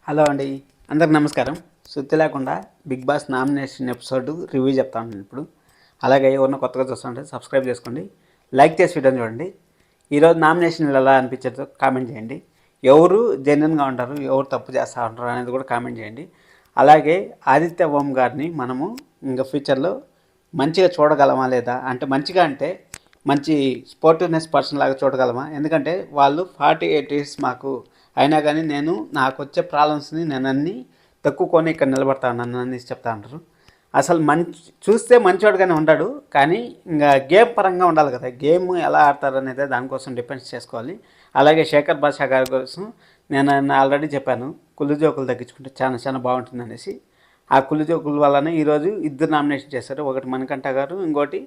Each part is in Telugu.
హలో అండి, అందరికి నమస్కారం. సుత్తి లేకుండా Bigg Boss nomination episode review చెప్తాను ఇప్పుడు. అలాగే ఎవరిన కొత్తగా చూస్తుంటే సబ్స్క్రైబ్ చేసుకోండి, లైక్ చేసి వీడియోని చూడండి. ఈరోజు నామినేషన్ ఎలా అనిపించేదో కామెంట్ చేయండి. ఎవరు జెన్యున్గా ఉంటారు, ఎవరు తప్పు చేస్తూ ఉంటారు అనేది కూడా కామెంట్ చేయండి. అలాగే ఆదిత్య ఓం గారిని మనము ఇంకా ఫ్యూచర్లో మంచిగా చూడగలమా లేదా, అంటే మంచిగా అంటే మంచి స్పోర్టివ్నెస్ పర్సన్ లాగా చూడగలమా? ఎందుకంటే వాళ్ళు 48 ఇయర్స్ మాకు అయినా కానీ నాకు వచ్చే ప్రాబ్లమ్స్ని నేను అన్నీ తక్కువకొని ఇక్కడ నిలబడతా ఉన్నాను అనేసి చెప్తా ఉంటారు. అసలు చూస్తే మంచివాడుగానే ఉంటాడు, కానీ ఇంకా గేమ్ పరంగా ఉండాలి కదా. గేమ్ ఎలా ఆడతారు అనేది దానికోసం డిపెండ్స్ చేసుకోవాలి. అలాగే శేఖర్ భాషా గారి కోసం నేను ఆల్రెడీ చెప్పాను, కుళ్ళు జోకులు తగ్గించుకుంటే చాలా చాలా బాగుంటుంది అనేసి. ఆ కుళ్ళు జోకుల వల్లనే ఈరోజు ఇద్దరు నామినేషన్ చేశారు. ఒకటి మణికంఠ గారు, ఇంకోటి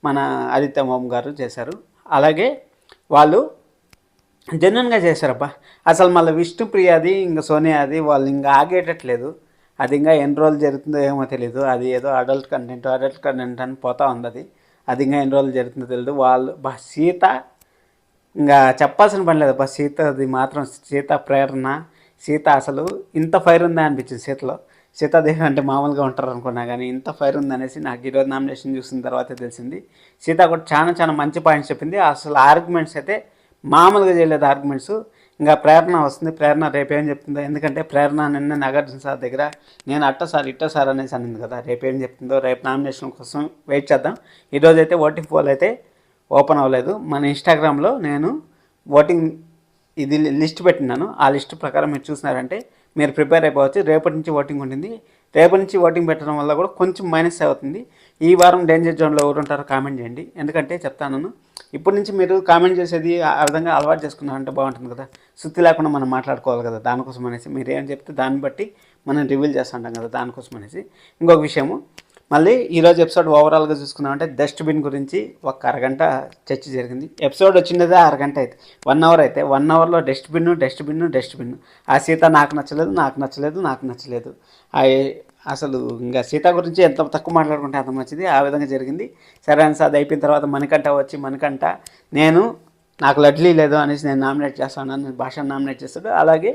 మన ఆదిత్య ఓం గారు చేశారు. అలాగే వాళ్ళు జెన్యున్గా చేశారబ్బా. అసలు మళ్ళీ విష్ణుప్రియది ఇంకా సోనియాది వాళ్ళు ఇంకా ఆగేటట్లేదు. అది ఇంకా ఎన్ని రోజులు జరుగుతుందో ఏమో తెలియదు. అది ఏదో అడల్ట్ కంటెంట్ అని పోతా ఉంది. అది ఇంకా ఎన్ని రోజులు జరుగుతుందో తెలియదు. వాళ్ళు సీత ఇంకా చెప్పాల్సిన పని లేదు. సీతది మాత్రం సీత ప్రేరణ, సీత అసలు ఇంత ఫైర్ ఉందా అనిపించింది సీతలో. సీతాదేవి అంటే మామూలుగా ఉంటారు అనుకున్నా, కానీ ఇంత ఫైర్ ఉందనేసి నాకు ఈరోజు నామినేషన్ చూసిన తర్వాతే తెలిసింది. సీత కూడా చాలా చాలా మంచి పాయింట్స్ చెప్పింది. అసలు ఆర్గ్యుమెంట్స్ అయితే మామూలుగా చేయలేదు ఆర్గ్యుమెంట్స్. ఇంకా ప్రేరణ వస్తుంది. ప్రేరణ రేపేం చెప్తుందో, ఎందుకంటే ప్రేరణ నిన్న నాగార్జున సార్ దగ్గర నేను ఇట్ట సార్ అనేసి అనింది కదా. రేపేం చెప్తుందో, రేపు నామినేషన్ కోసం వెయిట్ చేద్దాం. ఈరోజు అయితే ఓటింగ్ పోల్ అయితే ఓపెన్ అవ్వలేదు. మన ఇన్స్టాగ్రామ్లో నేను ఓటింగ్ ఇది లిస్ట్ పెట్టినాను. ఆ లిస్ట్ ప్రకారం మీరు చూసినారంటే మీరు ప్రిపేర్ అయిపోవచ్చు. రేపటి నుంచి ఓటింగ్ ఉంటుంది. రేపటి నుంచి ఓటింగ్ పెట్టడం వల్ల కూడా కొంచెం మైనస్ అవుతుంది. ఈ వారం డేంజర్ జోన్లో ఎవరు ఉంటారో కామెంట్ చేయండి. ఎందుకంటే చెప్తాను, ఇప్పటి నుంచి మీరు కామెంట్ చేసేది ఆ విధంగా అలవాటు చేసుకున్నారంటే బాగుంటుంది కదా. సుత్తి లేకుండా మనం మాట్లాడుకోవాలి కదా. దానికోసం అనేసి మీరు ఏం చెప్తే దాన్ని బట్టి మనం రివీల్ చేస్తుంటాం కదా. దానికోసం అనేసి ఇంకొక విషయము, మళ్ళీ ఈరోజు ఎపిసోడ్ ఓవరాల్గా చూసుకున్నామంటే డస్ట్బిన్ గురించి ఒక అరగంట చర్చ జరిగింది. ఎపిసోడ్ వచ్చినదే అరగంట అయితే 1 అవర్ అయితే 1 అవర్లో డస్ట్బిన్. ఆ సీత నాకు నచ్చలేదు. అసలు ఇంకా సీత గురించి ఎంత తక్కువ మాట్లాడుకుంటే అంత మంచిది. ఆ విధంగా జరిగింది. సరే అని అది అయిపోయిన తర్వాత మణికంఠ నాకు లడ్లీ లేదు అనేసి నేను నామినేట్ చేస్తాను, నేను భాషను నామినేట్ చేస్తాడు. అలాగే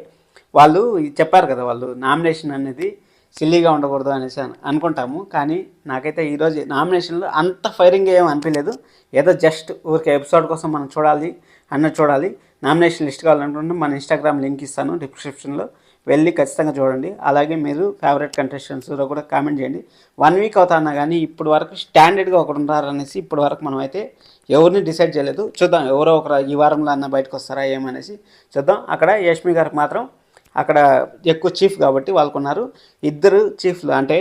వాళ్ళు చెప్పారు కదా, వాళ్ళు నామినేషన్ అనేది సిల్లీగా ఉండకూడదు అనేసి అనుకుంటాము. కానీ నాకైతే ఈరోజు నామినేషన్లో అంత ఫైరింగ్ ఏం అనిపించలేదు. ఏదో జస్ట్ ఊరికే ఎపిసోడ్ కోసం మనం చూడాలి. నామినేషన్ లిస్ట్ కావాలనుకుంటే మన ఇన్స్టాగ్రామ్ లింక్ ఇస్తాను డిస్క్రిప్షన్లో, వెళ్ళి ఖచ్చితంగా చూడండి. అలాగే మీరు ఫేవరెట్ కంటెస్టెంట్స్లో కూడా కామెంట్ చేయండి. 1 వీక్ అవుతున్నా కానీ ఇప్పుడు వరకు స్టాండర్డ్గా ఒకరు ఉంటారనేసి ఇప్పుడు వరకు మనం అయితే ఎవరిని డిసైడ్ చేయలేదు. చూద్దాం, ఎవరో ఒకరు ఈ వారంలో అన్న బయటకు వస్తారా ఏమనేసి చూద్దాం. అక్కడ యష్మి గారికి మాత్రం అక్కడ ఎక్కువ చీఫ్ కాబట్టి వాళ్ళకున్నారు. ఇద్దరు చీఫ్లు అంటే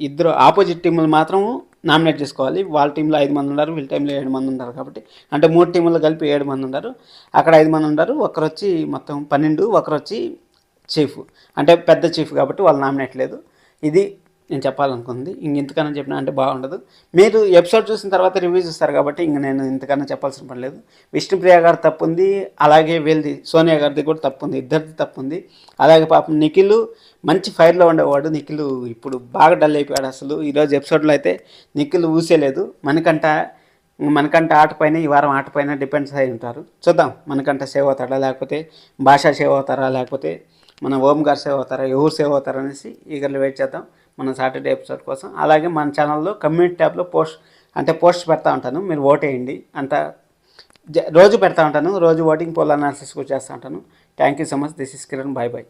ఇద్దరు ఆపోజిట్ టీములు మాత్రం నామినేట్ చేసుకోవాలి. వాళ్ళ టీంలో 5 మంది ఉన్నారు, వీళ్ళ టీంలో 7 మంది ఉన్నారు కాబట్టి అంటే 3 టీములు కలిపి 7 మంది ఉన్నారు. అక్కడ 5 మంది ఉన్నారు. ఒకరు వచ్చి మొత్తం 12, ఒకరు వచ్చి చీఫ్ అంటే పెద్ద చీఫ్ కాబట్టి వాళ్ళు నామినేట్ లేదు. ఇది నేను చెప్పాలనుకుంది. ఇంతకన్నా చెప్పినా అంటే బాగుండదు. మీరు ఎపిసోడ్ చూసిన తర్వాత రివ్యూ చూస్తారు కాబట్టి నేను ఇంతకన్నా చెప్పాల్సిన పని లేదు. విష్ణుప్రియ గారు తప్పు ఉంది, అలాగే వీళ్ళది సోనియా గారిది కూడా తప్పు ఉంది, ఇద్దరిది తప్పు ఉంది. అలాగే పాపం నిఖిల్ మంచి ఫైర్లో ఉండేవాడు. నిఖిల్ ఇప్పుడు బాగా డల్ అయిపోయాడు. అసలు ఈరోజు ఎపిసోడ్లో అయితే నిఖిల్ ఊసేలేదు. మనకంట ఆటపైన ఈ వారం ఆటపైన డిపెండ్స్ అయి ఉంటారు. చూద్దాం, మనకంట సేవ్ అవుతాడా, లేకపోతే భాష సేవ్ అవుతారా, లేకపోతే మన ఓం గారు సేవ్ అవుతారా, ఎవరు సేవ్ అవుతారా అనేసి ఈగర్లు వెయిట్ చేద్దాం మన సాటర్డే ఎపిసోడ్ కోసం. అలాగే మన ఛానల్లో కమ్యూనిటీ ట్యాబ్లో పోస్ట్ పెడతా ఉంటాను, మీరు ఓట్ వేయండి. రోజు పెడతా ఉంటాను. రోజు ఓటింగ్ పోల్ అనాలిసిస్ కూడా చేస్తూ ఉంటాను. Thank you so much. This is Kiran. Bye.